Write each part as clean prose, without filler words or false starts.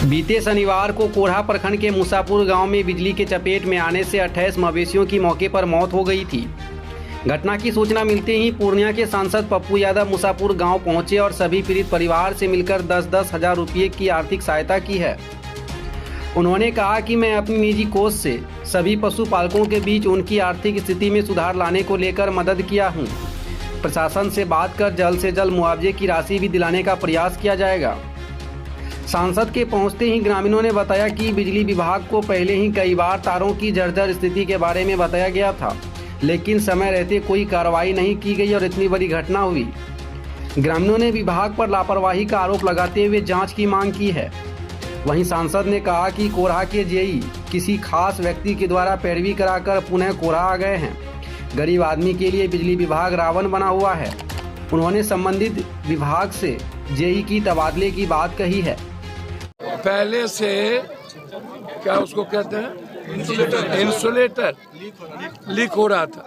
बीते शनिवार को कोढ़ा प्रखंड के मूसापुर गांव में बिजली के चपेट में आने से 28 मवेशियों की मौके पर मौत हो गई थी। घटना की सूचना मिलते ही पूर्णिया के सांसद पप्पू यादव मूसापुर गांव पहुंचे और सभी पीड़ित परिवार से मिलकर 10-10 हजार रुपये की आर्थिक सहायता की है। उन्होंने कहा कि मैं अपनी निजी कोष से सभी पशुपालकों के बीच उनकी आर्थिक स्थिति में सुधार लाने को लेकर मदद किया हूँ। प्रशासन से बात कर जल्द से जल्द मुआवजे की राशि भी दिलाने का प्रयास किया जाएगा। सांसद के पहुंचते ही ग्रामीणों ने बताया कि बिजली विभाग को पहले ही कई बार तारों की जर्जर स्थिति के बारे में बताया गया था, लेकिन समय रहते कोई कार्रवाई नहीं की गई और इतनी बड़ी घटना हुई। ग्रामीणों ने विभाग पर लापरवाही का आरोप लगाते हुए जांच की मांग की है। वहीं सांसद ने कहा कि कोढ़ा के जेई किसी खास व्यक्ति के द्वारा पैरवी कराकर पुनः कोढ़ा आ गए हैं। गरीब आदमी के लिए बिजली विभाग रावण बना हुआ है। उन्होंने संबंधित विभाग से जेई की तबादले की बात कही है। पहले से क्या उसको कहते हैं, इंसुलेटर लीक हो रहा था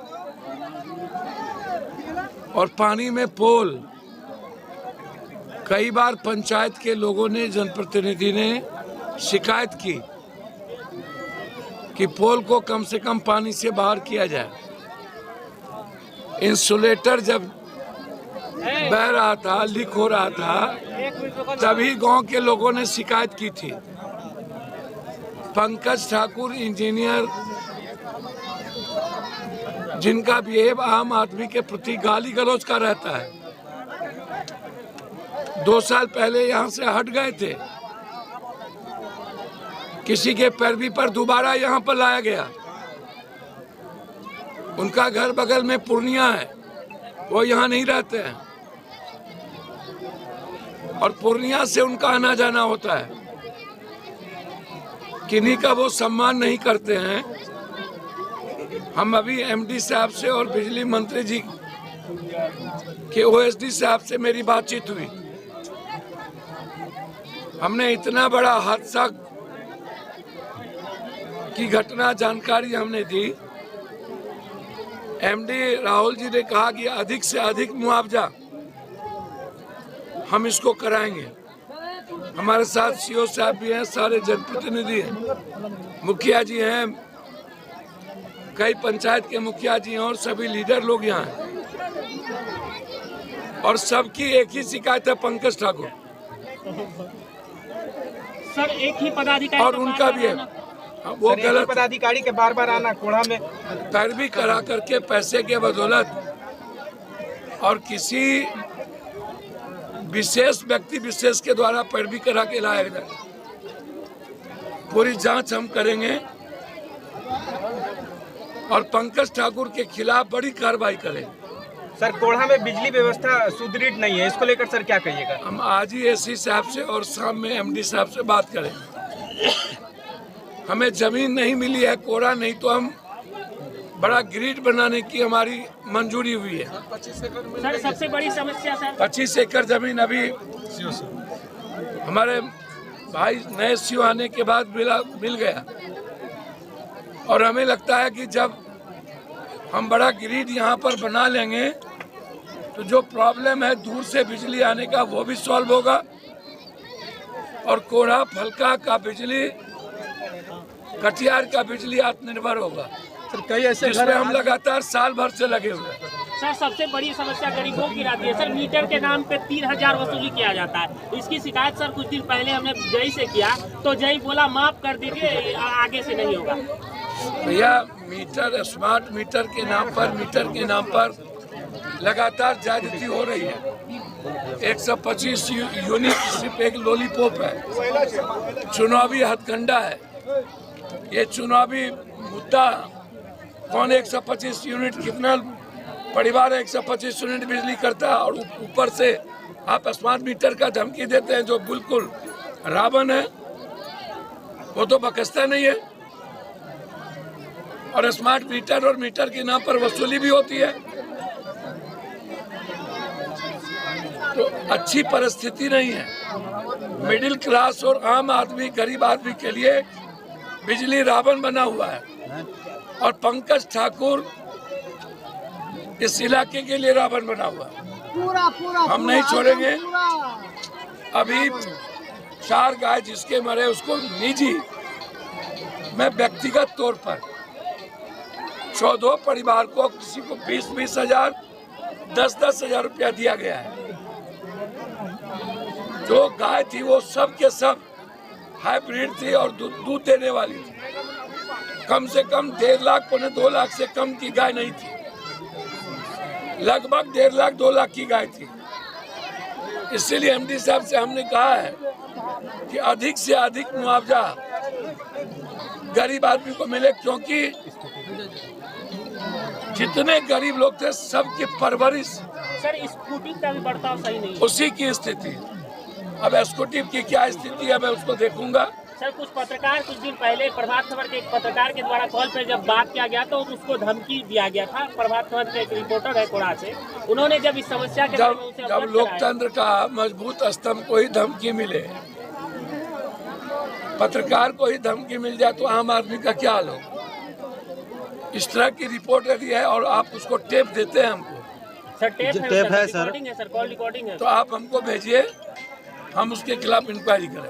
और पानी में पोल। कई बार पंचायत के लोगों ने, जनप्रतिनिधि ने शिकायत की कि पोल को कम से कम पानी से बाहर किया जाए। इंसुलेटर जब बह रहा था, लीक हो रहा था, तभी गांव के लोगों ने शिकायत की थी। पंकज ठाकुर इंजीनियर, जिनका बिहेव आम आदमी के प्रति गाली गलौज का रहता है, 2 साल पहले यहां से हट गए थे। किसी के पैरवी पर दोबारा यहां पर लाया गया। उनका घर बगल में पूर्णिया है, वो यहां नहीं रहते हैं और पूर्णिया से उनका आना जाना होता है। किन्हीं का वो सम्मान नहीं करते हैं। हम अभी एमडी साहब से और बिजली मंत्री जी के ओएसडी साहब से मेरी बातचीत हुई। हमने इतना बड़ा हादसा की घटना जानकारी हमने दी। एमडी राहुल जी ने कहा कि अधिक से अधिक मुआवजा हम इसको कराएंगे। हमारे साथ सीओ साहब भी हैं, सारे जनप्रतिनिधि हैं, मुखिया जी हैं, कई पंचायत के मुखिया जी हैं और सभी लीडर लोग यहाँ हैं। और सबकी एक ही शिकायत है, पंकज ठाकुर सर। एक ही पदाधिकारी और उनका भी है, वो गलत पदाधिकारी के बार आना कोढ़ा में पैरवी करा करके पैसे के बदौलत और किसी विशेष व्यक्ति विशेष के द्वारा पैरवी करा के लाया जाए। पूरी जांच हम करेंगे और पंकज ठाकुर के खिलाफ बड़ी कार्रवाई करें। सर, कोढ़ा में बिजली व्यवस्था सुदृढ़ नहीं है, इसको लेकर सर क्या कहिएगा? हम आज ही एससी साहब से और शाम में एमडी साहब से बात करें। हमें जमीन नहीं मिली है कोढ़ा, नहीं तो हम बड़ा ग्रिड बनाने की हमारी मंजूरी हुई है। सर, सबसे बड़ी समस्या सर 25 एकड़ जमीन अभी हमारे भाई नए सीओ आने के बाद मिल गया और हमें लगता है कि जब हम बड़ा ग्रिड यहाँ पर बना लेंगे तो जो प्रॉब्लम है दूर से बिजली आने का वो भी सॉल्व होगा और कोढ़ा फलका का बिजली, कटिहार का बिजली आत्मनिर्भर होगा। सर, कई ऐसे जिसमें हम लगातार साल भर से लगे हुए हैं। सर, सबसे बड़ी समस्या गरीबों की रहती है सर। मीटर के नाम पे 3000 वसूली किया जाता है। इसकी शिकायत सर कुछ दिन पहले हमने जय से किया तो जय बोला माफ कर दीजिए, आगे से नहीं होगा। भैया, मीटर, स्मार्ट मीटर के नाम पर लगातार ज्यादती हो रही है। 125 यूनिट सिर्फ एक लॉलीपॉप है, चुनावी हथकंडा है। ये चुनावी मुद्दा कौन 125 यूनिट, कितना परिवार 125 यूनिट बिजली करता है और ऊपर से आप स्मार्ट मीटर का धमकी देते हैं, जो बिल्कुल रावण है। वो तो बकसता नहीं है और स्मार्ट मीटर और मीटर के नाम पर वसूली भी होती है। तो अच्छी परिस्थिति नहीं है। मिडिल क्लास और आम आदमी, गरीब आदमी के लिए बिजली रावण बना हुआ है और पंकज ठाकुर इस इलाके के लिए रावण बना हुआ है। हम नहीं छोड़ेंगे। अभी 4 गाय जिसके मरे उसको निजी, मैं व्यक्तिगत तौर पर 14 परिवार को, किसी को 20-20 हजार, 10-10 हजार रुपया दिया गया है। जो गाय थी वो सब के सब हाइब्रिड थी और दूध देने वाली थी। कम से कम 1.5 लाख, 2 लाख से कम की गाय नहीं थी। लगभग 1.5 लाख, 2 लाख की गाय थी। इसीलिए एमडी साहब से हमने कहा है कि अधिक से अधिक मुआवजा गरीब आदमी को मिले, क्योंकि जितने गरीब लोग थे सबकी परवरिश, सर स्कूटी का भी बर्ताव सही नहीं है। उसी की स्थिति। अब स्कूटी की क्या स्थिति है मैं उसको देखूंगा। सर कुछ पत्रकार कुछ दिन पहले प्रभात खबर के एक पत्रकार के द्वारा कॉल पे जब बात किया गया तो उसको धमकी दिया गया था। प्रभात खबर के एक रिपोर्टर है कोड़ा से, उन्होंने जब इस समस्या के बारे में उसे जब अवगत लोकतंत्र का मजबूत स्तंभ को ही धमकी मिले, पत्रकार को ही धमकी मिल जाए तो आम आदमी का क्या हाल हो। इस तरह की रिपोर्ट रखी है और आप उसको टेप देते हैं हमको। सर टेप है सर, रिकॉर्डिंग है सर, कॉल रिकॉर्डिंग है। तो आप हमको भेजिए, हम उसके खिलाफ इंक्वायरी करें।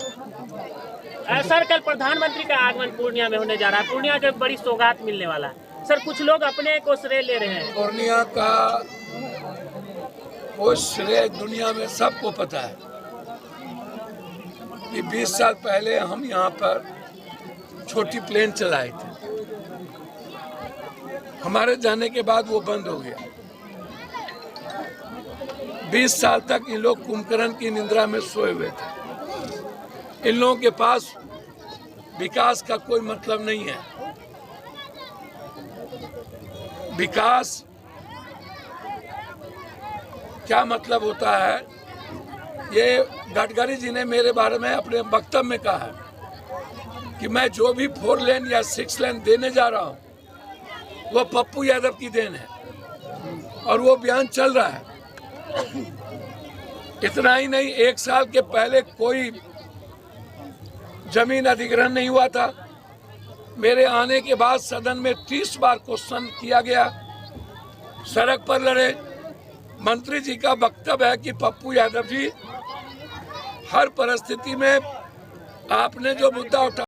सर कल प्रधानमंत्री का आगमन पूर्णिया में होने जा रहा है, पूर्णिया को बड़ी सौगात मिलने वाला है। सर कुछ लोग अपने को श्रेय ले रहे हैं। पूर्णिया का वो श्रेय दुनिया में सबको पता है कि 20 साल पहले हम यहाँ पर छोटी प्लेन चलाए थे। हमारे जाने के बाद वो बंद हो गया। 20 साल तक इन लोग कुंभकर्ण की निद्रा में सोए हुए थे। इन लोगों के पास विकास का कोई मतलब नहीं है। विकास क्या मतलब होता है, ये गडकरी जी ने मेरे बारे में अपने वक्तव्य में कहा है कि मैं जो भी 4 लेन या 6 लेन देने जा रहा हूं वो पप्पू यादव की देन है और वो बयान चल रहा है। इतना ही नहीं, 1 साल के पहले कोई जमीन अधिग्रहण नहीं हुआ था। मेरे आने के बाद सदन में 30 बार क्वेश्चन किया गया, सड़क पर लड़े। मंत्री जी का वक्तव्य है कि पप्पू यादव जी हर परिस्थिति में आपने जो मुद्दा उठा